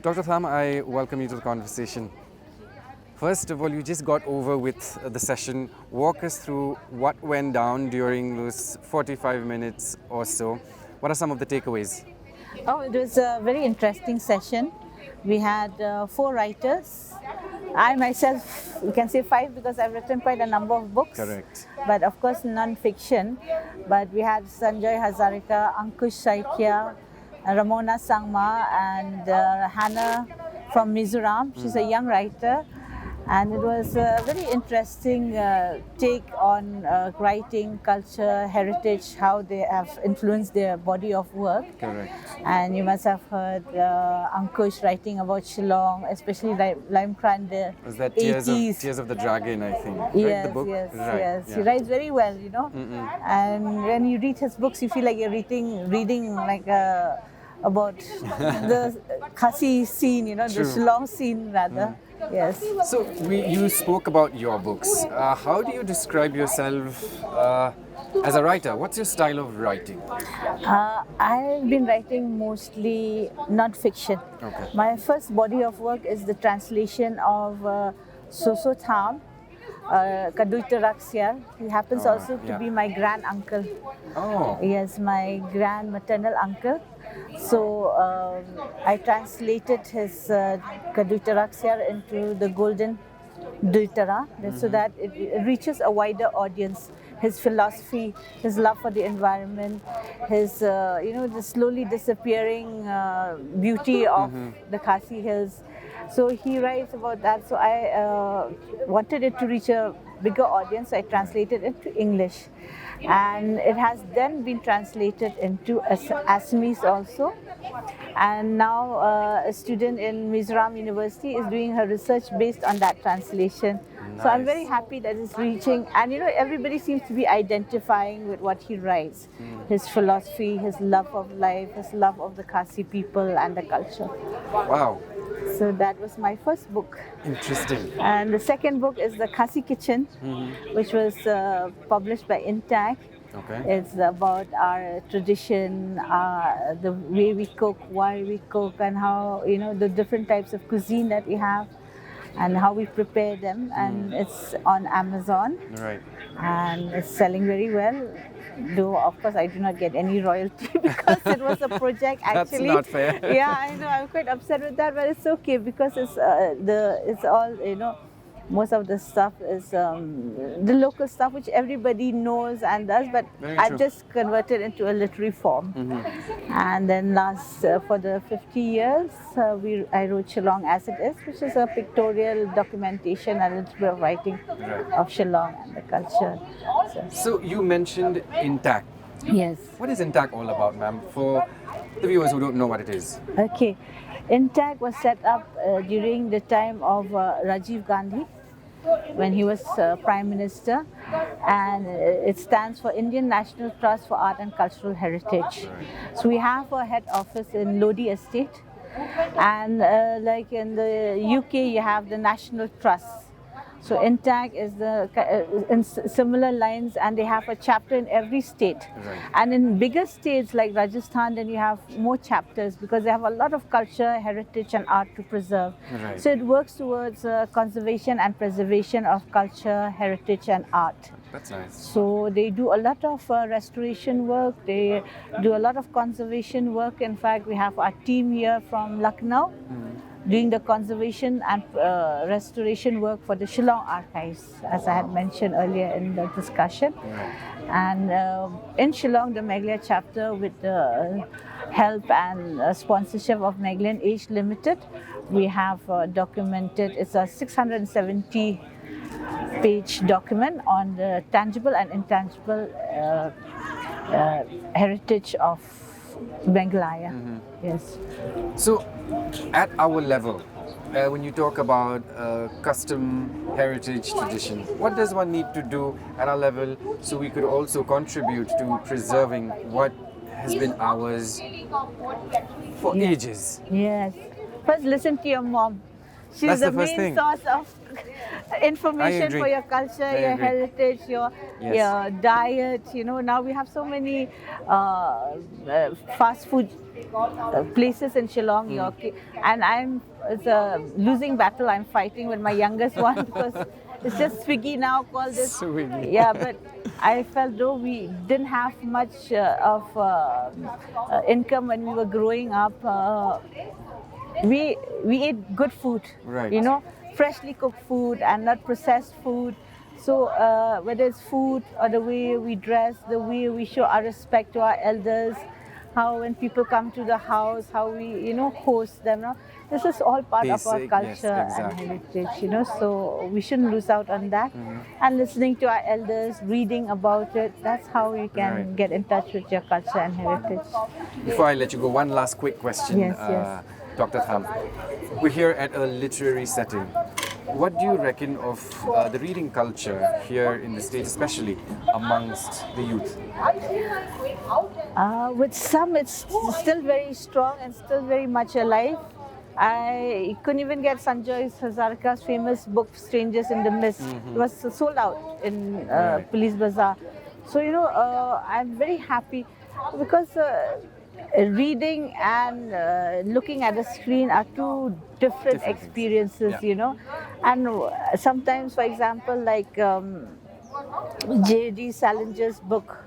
Dr. Tham, I welcome you to the conversation. First of all, you just got over with the session. Walk us through what went down during those 45 minutes or so. What are some of the takeaways? Oh, it was a very interesting session. We had 4 writers. I myself, you can say 5 because I've written quite a number of books. Correct. But of course, non-fiction. But we had Sanjoy Hazarika, Ankush Saikia, Ramona Sangma, and Hannah from Mizoram. She's a young writer. And it was a very interesting take on writing, culture, heritage, how they have influenced their body of work. Correct. And you must have heard Ankush writing about Shillong, especially Lime Krande. Was that 80s. Tears of the Dragon, I think? Yes, right? The book? yes, Right. yes. Yeah. He writes very well, you know. And when you read his books, you feel like you're reading like about the Khasi scene, you know, True. the Shillong scene rather. Yes. So you spoke about your books. How do you describe yourself as a writer? What's your style of writing? I've been writing mostly non-fiction. Okay. My first body of work is the translation of Soso Tham, Kaduita Raksiar. He happens also to yeah. be my grand uncle. Oh. Yes, my grand maternal uncle. So I translated his Kaduita Raksiar into the Golden Duitara, so that it reaches a wider audience. His philosophy, his love for the environment, his the slowly disappearing beauty of the Khasi Hills. So he writes about that. So I wanted it to reach a bigger audience. So I translated it to English, and it has then been translated into Assamese also. And now a student in Mizoram University is doing her research based on that translation. Nice. So I'm very happy that it's reaching, and everybody seems to be identifying with what he writes, his philosophy, his love of life, his love of the Khasi people and the culture. Wow. So that was my first book. Interesting. And the second book is the Khasi Kitchen, which was published by INTACH. Okay. It's about our tradition, the way we cook, why we cook, and how, the different types of cuisine that we have and how we prepare them. And it's on Amazon. Right. And it's selling very well. Though, of course, I do not get any royalty because it was a project actually. That's not fair. Yeah, I know. I'm quite upset with that, but it's okay because it's all, most of the stuff is the local stuff which everybody knows and does, but I've just converted into a literary form. And then for the 50 years, I wrote Shillong as it is, which is a pictorial documentation and a little bit of writing of Shillong and the culture. So you mentioned INTACH. Yes. What is INTACH all about, ma'am? For the viewers who don't know what it is. Okay. INTACH was set up during the time of Rajiv Gandhi, when he was Prime Minister, and it stands for Indian National Trust for Art and Cultural Heritage. So we have a head office in Lodi Estate, and like in the UK you have the National Trust. So INTACH is in similar lines, and they have a chapter in every state. Right. And in bigger states like Rajasthan, then you have more chapters because they have a lot of culture, heritage, and art to preserve. Right. So it works towards conservation and preservation of culture, heritage, and art. That's nice. So they do a lot of restoration work. They do a lot of conservation work. In fact, we have our team here from Lucknow doing the conservation and restoration work for the Shillong archives, as I had mentioned earlier in the discussion. And in Shillong, the Meghalaya chapter, with the help and sponsorship of Meghalaya Age Limited, we have documented, it's a 670 page document on the tangible and intangible heritage of Meghalaya. Yes. So, at our level, when you talk about custom, heritage, tradition, what does one need to do at our level so we could also contribute to preserving what has been ours for ages? Yes. First, listen to your mom. She's That's the the first main thing. source of information agree. for your culture, I your agree. heritage, Yes. your diet. You know, now we have so many fast food places in Shillong, and I'm it's a losing battle I'm fighting with my youngest one because it's just Swiggy now called this. Swiggy. Yeah, but I felt though we didn't have much of income when we were growing up. We ate good food, Right. you know, freshly cooked food and not processed food. So whether it's food or the way we dress, the way we show our respect to our elders, how when people come to the house, how we host them. No? This is all part of our Basic, yes, culture exactly. and heritage. You know, so we shouldn't lose out on that. And listening to our elders, reading about it, that's how you can Right. get in touch with your culture and heritage. Before I let you go, one last quick question, Yes. Dr. Tham. We're here at a literary setting. What do you reckon of the reading culture here in the States, especially amongst the youth? With some, it's still very strong and still very much alive. I couldn't even get Sanjay Hazarika's famous book "Strangers in the Mist." It was sold out in Right. Police Bazaar. So I'm very happy because reading and looking at a screen are two different Different things. experiences. Yeah. You know, and sometimes, for example, like J.D. Salinger's book,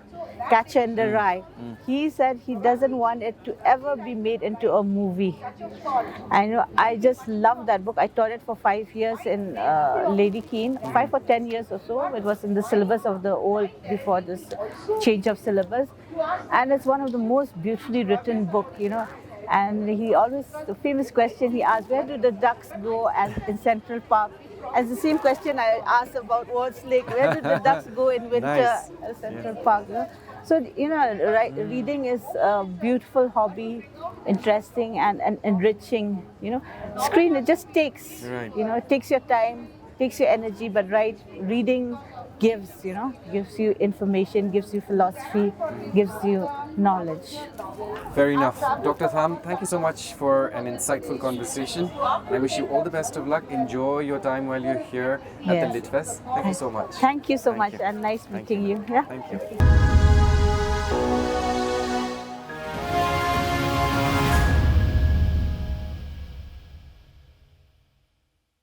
Catcher in the Rye, he said he doesn't want it to ever be made into a movie. I just love that book. I taught it for 5 years in Lady Keene, 5 or 10 years or so. It was in the syllabus of the old before this change of syllabus, and it's one of the most beautifully written book. And he always, the famous question he asked, where do the ducks go in Central Park? As the same question I asked about Ward's Lake, where do the ducks go in winter Nice. at Central Park? So, reading is a beautiful hobby, interesting and enriching. Screen, it just takes, Right. It takes your time, takes your energy, but reading gives you information, gives you philosophy, gives you knowledge. Fair enough. Dr. Tham, thank you so much for an insightful conversation. I wish you all the best of luck. Enjoy your time while you're here at Yes. the LitFest. Thank you so much. Thank you so Thank much, you. and nice Thank meeting you. you. Yeah. Thank you.